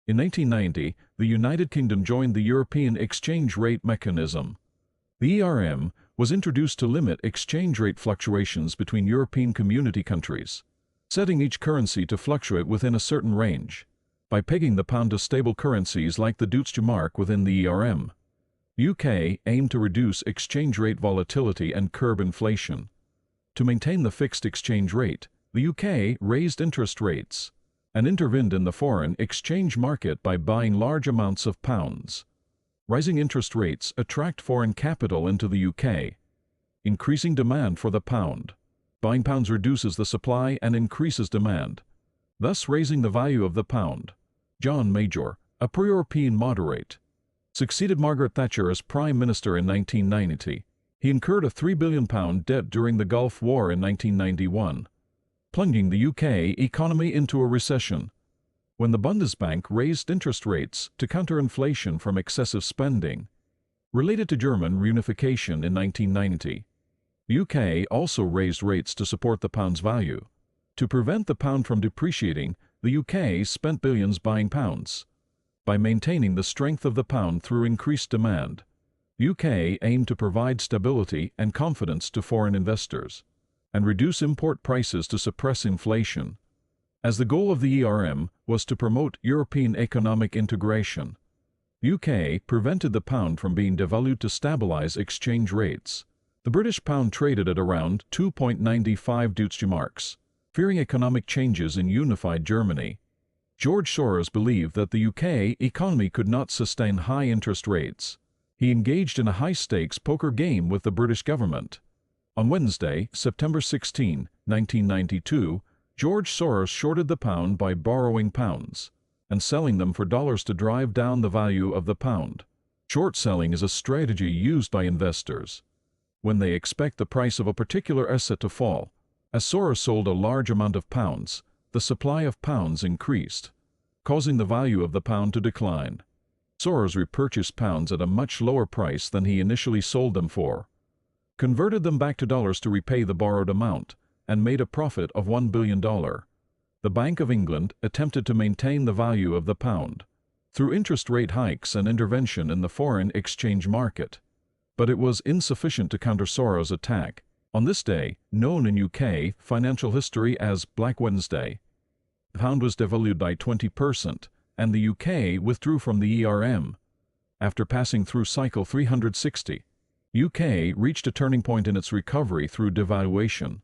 In 1990, the United Kingdom joined the European exchange rate mechanism. The ERM was introduced to limit exchange rate fluctuations between European Community countries, setting each currency to fluctuate within a certain range. By pegging the pound to stable currencies like the Deutsche Mark within the ERM, the UK aimed to reduce exchange rate volatility and curb inflation. To maintain the fixed exchange rate, the UK raised interest rates and intervened in the foreign exchange market by buying large amounts of pounds. Rising interest rates attract foreign capital into the UK, increasing demand for the pound. Buying pounds reduces the supply and increases demand, thus raising the value of the pound. John Major, a pro-European moderate, succeeded Margaret Thatcher as Prime Minister in 1990. He incurred a £3 billion debt during the Gulf War in 1991, plunging the UK economy into a recession. When the Bundesbank raised interest rates to counter inflation from excessive spending related to German reunification in 1990, the UK also raised rates to support the pound's value. To prevent the pound from depreciating, the UK spent billions buying pounds. By maintaining the strength of the pound through increased demand, the UK aimed to provide stability and confidence to foreign investors and reduce import prices to suppress inflation. As the goal of the ERM was to promote European economic integration, the UK prevented the pound from being devalued to stabilize exchange rates. The British pound traded at around 2.95 Deutsche Marks, fearing economic changes in unified Germany. George Soros believed that the UK economy could not sustain high interest rates. He engaged in a high-stakes poker game with the British government. On Wednesday, September 16, 1992, George Soros shorted the pound by borrowing pounds and selling them for dollars to drive down the value of the pound. Short selling is a strategy used by investors when they expect the price of a particular asset to fall. As Soros sold a large amount of pounds, the supply of pounds increased, causing the value of the pound to decline. Soros repurchased pounds at a much lower price than he initially sold them for, converted them back to dollars to repay the borrowed amount, and made a profit of $1 billion. The Bank of England attempted to maintain the value of the pound through interest rate hikes and intervention in the foreign exchange market, but it was insufficient to counter Soros' attack. On this day, known in UK financial history as Black Wednesday, the pound was devalued by 20%, and the UK withdrew from the ERM. After passing through cycle 360, UK reached a turning point in its recovery through devaluation.